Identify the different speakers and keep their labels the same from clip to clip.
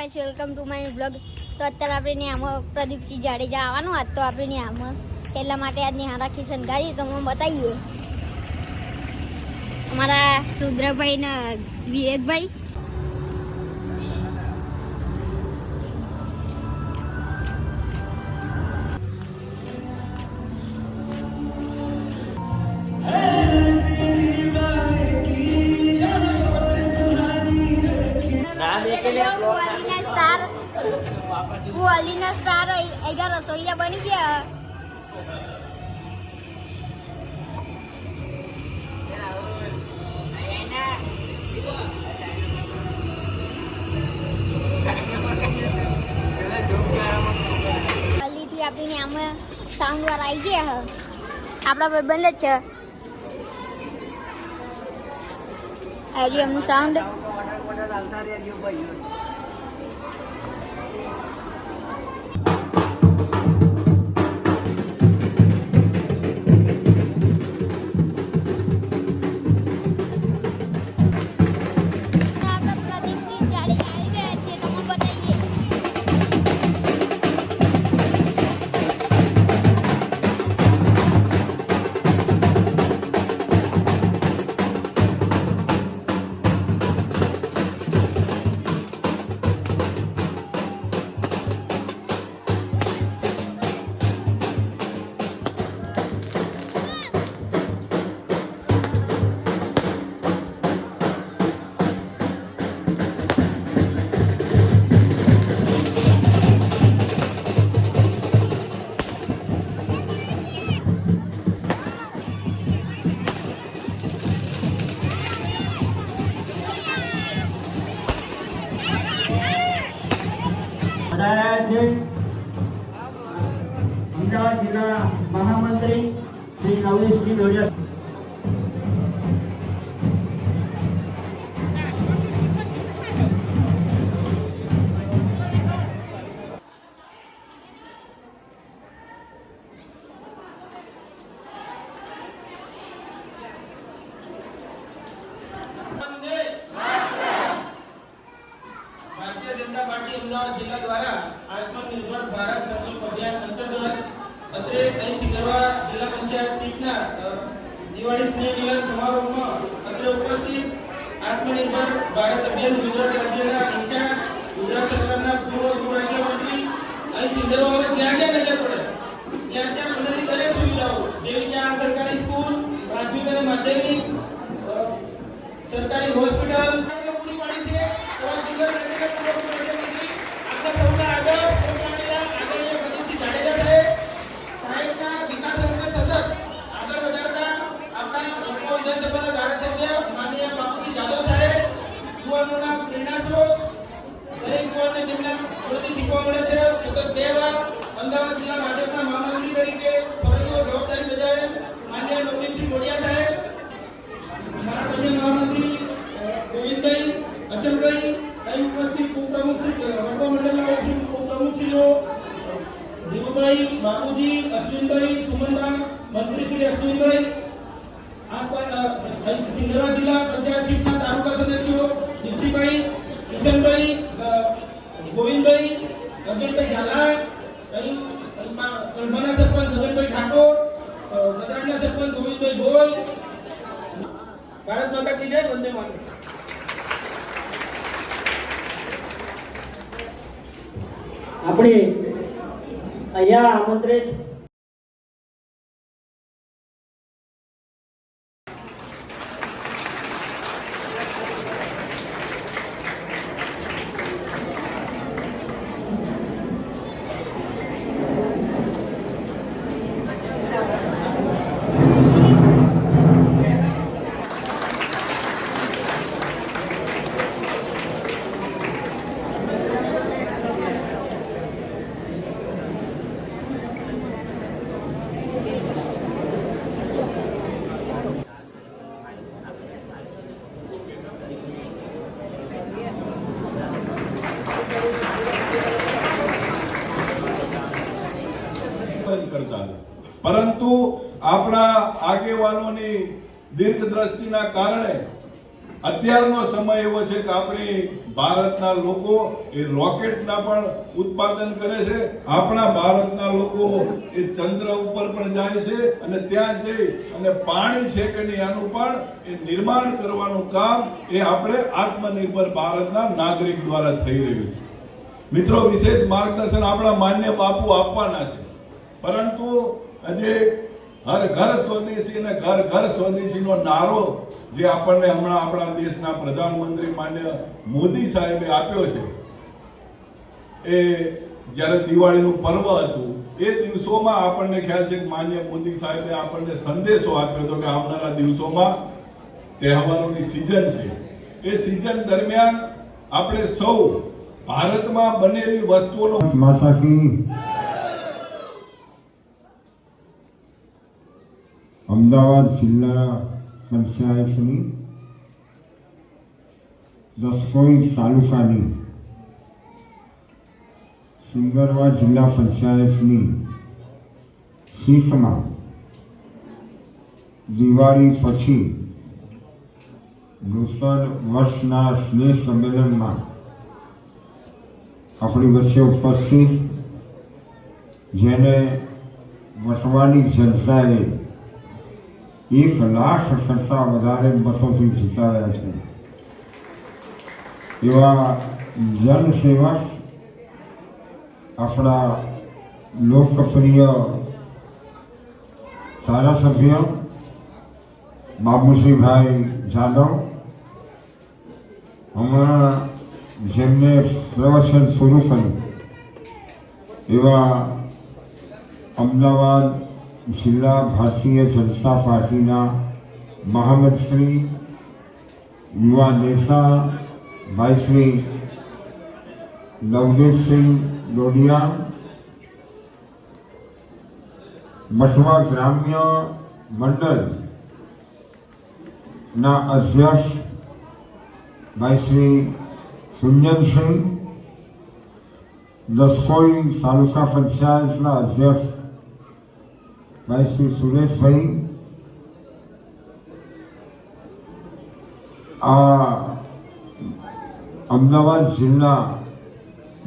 Speaker 1: Guys welcome to my blog. તો અત્યારે આપણે આમાં પ્રદીપસિંહ જાડેજા આવવાનો આજ તો આપણે આમાં એટલા માટે આજની હારાખી શણગારી તમને બતાવીએ। અમારા રુદ્રભાઈ ને વિવેકભાઈ स्टार रसोईया बनी गया। जल्दी थी अपनी आम साउंड वाला आई गया है आपड़ा भाईबंध ज छे एरियम साउंड
Speaker 2: અમદાવાદ જિલ્લા મહામંત્રી શ્રી નવદીપસિંહ ડોડિયા।
Speaker 3: भारतीय जनता पार्टी अमदावाद जिला द्वारा आत्मनिर्भर भारत संकल्प अभियान अंतर्गत અત્રે અહીં સિંગરવા જિલ્લા પંચાયત સીટના દિવાળી સ્નેહ મિલન સમારોહમાં અત્રે ઉપસ્થિત આત્મનિર્ભર ભારત અભિયાન ગુજરાત રાજ્યના ઇન્ચાર્જ ગુજરાત સરકારના પૂર્વ ગૃહ રાજ્યમંત્રી અહીં સિંગરવામાં જ્યાં જ્યાં નજર પડે ત્યાં ત્યાં બનેલી દરેક સુવિધાઓ જેવી કે આ સરકારી સ્કૂલ પ્રાથમિક અને માધ્યમિક સરકારી હોસ્પિટલ પૂરી પાડી છે। ગુજરાત રાજ્યના પૂર્વ ગૃહ રાજ્યમંત્રી આપણા સૌના આગળ અમદાવાદ જિલ્લા ભાજપના મહામંત્રી તરીકે ફરજો જવાબદારી બજાવે માનનીય નવદીપસિંહ ડોડિયા સાહેબ, મારા બંને મહામંત્રી ગોવિંદભાઈ, અચલભાઈ, અહીં ઉપસ્થિત ઉપપ્રમુખ શ્રી વડવા મંડળના ઉપપ્રમુખશ્રીઓ દીપભાઈ, બાબુજી, અશ્વિનભાઈ, સુમનભાઈ, મંત્રી શ્રી અશ્વિનભાઈ, આસપાસ સિંગરવા જિલ્લા પંચાયત સીટના તાલુકા સદસ્યો દીપસીભાઈ, કિશનભાઈ, ગોવિંદભાઈ, અર્જુનભાઈ ઝાલા, કલમાના સરપંચ ગગનભાઈ ઠાકોર, ગદરાના સરપંચ ગોવિંદભાઈ ગોલ। ભારત માતા કી જય, વંદે માતરમ।
Speaker 2: આપણે અહીંયા આમંત્રિત
Speaker 4: કરતા, પરંતુ આપણા આગેવાનોની દીર્ઘદ્રષ્ટિના કારણે અત્યારનો સમય એવો છે કે આપણી ભારતના લોકો એ રોકેટના પણ ઉત્પાદન કરે છે, આપણા ભારતના લોકો એ ચંદ્ર ઉપર પણ જાય છે અને ત્યાં જઈ અને પાણી છે કે નહીં આનું પણ એ નિર્માણ કરવાનું કામ એ આપણે આત્મનિર્ભર ભારતના નાગરિક દ્વારા થઈ રહ્યું છે. મિત્રો, વિશેષ માર્ગદર્શન આપણા માન્ય બાપુ આપવાના છે, પરંતુ આજે હર ઘર સ્વદેશી અને ઘર ઘર સ્વદેશીનો નારો જે આપણને હમણાં આપણા દેશના પ્રધાનમંત્રી માન્ય મોદી સાહેબે આપ્યો છે, એ જ્યારે દિવાળીનું પર્વ હતું એ દિવસોમાં આપણને ખ્યાલ છે કે માન્ય મોદી સાહેબે આપણને સંદેશો આપ્યો હતો કે આવનારા દિવસોમાં તહેવારોની સિઝન છે. એ સિઝન દરમિયાન આપણે સૌ ભારતમાં બનેલી વસ્તુઓનો
Speaker 5: માતા કી અમદાવાદ જિલ્લા પંચાયતની દસકોઈ તાલુકાની સિંગરવા જિલ્લા પંચાયતની સીટમાં દિવાળી પછી નૂતન વર્ષના સ્નેહ સંમેલનમાં આપણી વચ્ચે ઉપસ્થિત જેને વસવાની જનતાએ 1 લાખ કરતાં વધારે મતોથી જીતાડ્યા છે એવા જનસેવક આપણા લોકપ્રિય ધારાસભ્ય બાબુસિંહભાઈ જાદવ, હમણાં જેમને પ્રવચન શરૂ કર્યું એવા અમદાવાદ જિલ્લા ભારતીય જનતા પાર્ટીના મહામંત્રી યુવા નેતા ભાઈ શ્રી નવદીપસિંહ ડોડિયા, મઠવા ગ્રામ્ય મંડળના અધ્યક્ષ ભાઈ શ્રી સુંજનસિંહ, દસકોઈ તાલુકા પંચાયતના અધ્યક્ષ ભાઈ શ્રી સુરેશભાઈ, આ અમદાવાદ જિલ્લા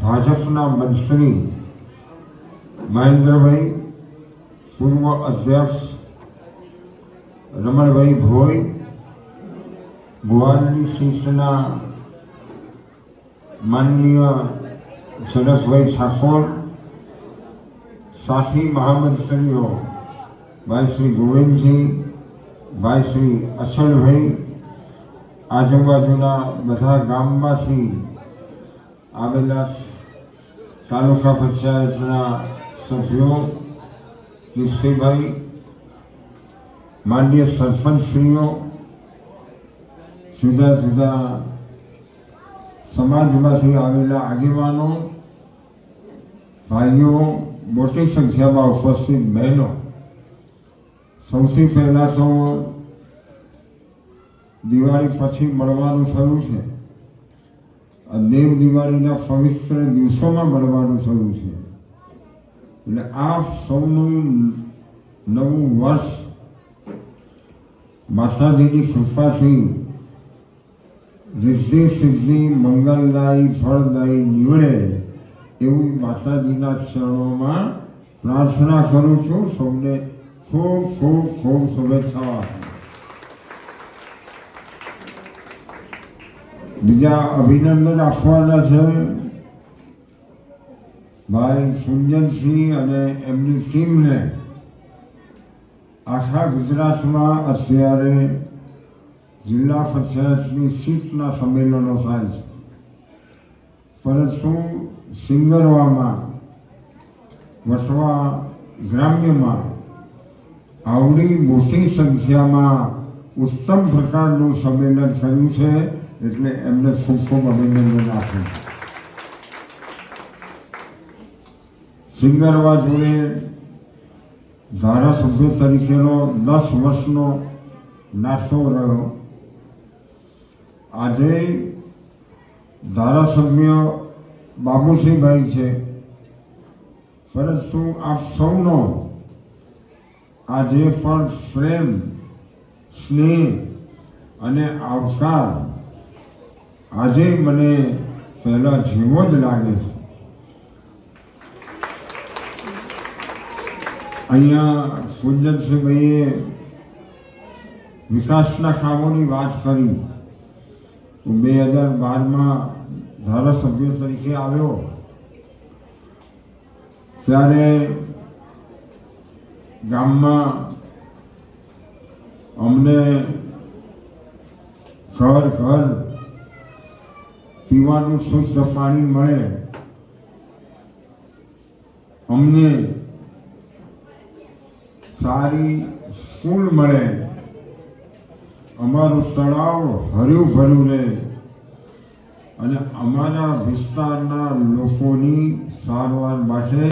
Speaker 5: ભાજપના મંત્રી મહેન્દ્રભાઈ, પૂર્વ અધ્યક્ષ રમણભાઈ ભોઈ, ગોવાલની સીટના માનનીય જનકભાઈ ઠાકોર, સાથી મહામંત્રીઓ ભાઈ શ્રી ગોવિંદજી, ભાઈ શ્રી અચલભાઈ, આજુબાજુના બધા ગામમાંથી આવેલા તાલુકા પંચાયતના સભ્યો, નિશ્ચયભાઈ, માનનીય સરપંચશ્રીઓ, જુદા જુદા સમાજમાંથી આવેલા આગેવાનો, ભાઈઓ, મોટી સંખ્યામાં ઉપસ્થિત બહેનો, સૌથી પહેલાં તો દિવાળી પછી મળવાનું થયું છે, દેવ દિવાળીના પવિત્ર દિવસોમાં મળવાનું થયું છે, એટલે આપ સૌનું નવું વર્ષ માતાજીની કૃપાથી રિદ્ધિ સિદ્ધિ મંગલદાયી ફળદાયી નીવડે એવું માતાજીના ચરણોમાં પ્રાર્થના કરું છું. સૌને ખૂબ ખૂબ ખૂબ શુભેચ્છાઓ. બીજા અભિનંદન આપવાના છે ભાઈ સુંજનસિંહ અને એમની ટીમને. આખા ગુજરાતમાં અત્યારે જિલ્લા પંચાયતની સીટના સંમેલનો થાય છે, પરંતુ સિંગરવામાં વસવા ગ્રામ્યમાં આવડી મોટી સંખ્યામાં ઉત્તમ પ્રકારનું સંમેલન થયું છે, એટલે એમને ખૂબ ખૂબ અભિનંદન આપું. સિંગરવા જોડે ધારાસભ્ય તરીકેનો 10 વર્ષનો નાતો રહ્યો. આજે ધારાસભ્ય બાબુસિંહભાઈ છે, પરંતુ આપ સૌનો આજે પણ પ્રેમ, સ્નેહ અને આવકાર આજે મને પહેલા જેવો જ લાગે છે. અહીંયા પૂજ્યશ્રીભાઈએ વિકાસના કામોની વાત કરી. 2012માં ધારાસભ્ય તરીકે આવ્યો ત્યારે ગામમાં અમને ઘર ઘર પીવાનું શુદ્ધ પાણી મળે, અમને સારી સ્કૂલ મળે, અમારું તળાવ હર્યું ભર્યું રહે અને અમારા વિસ્તારના લોકોની સારવાર માટે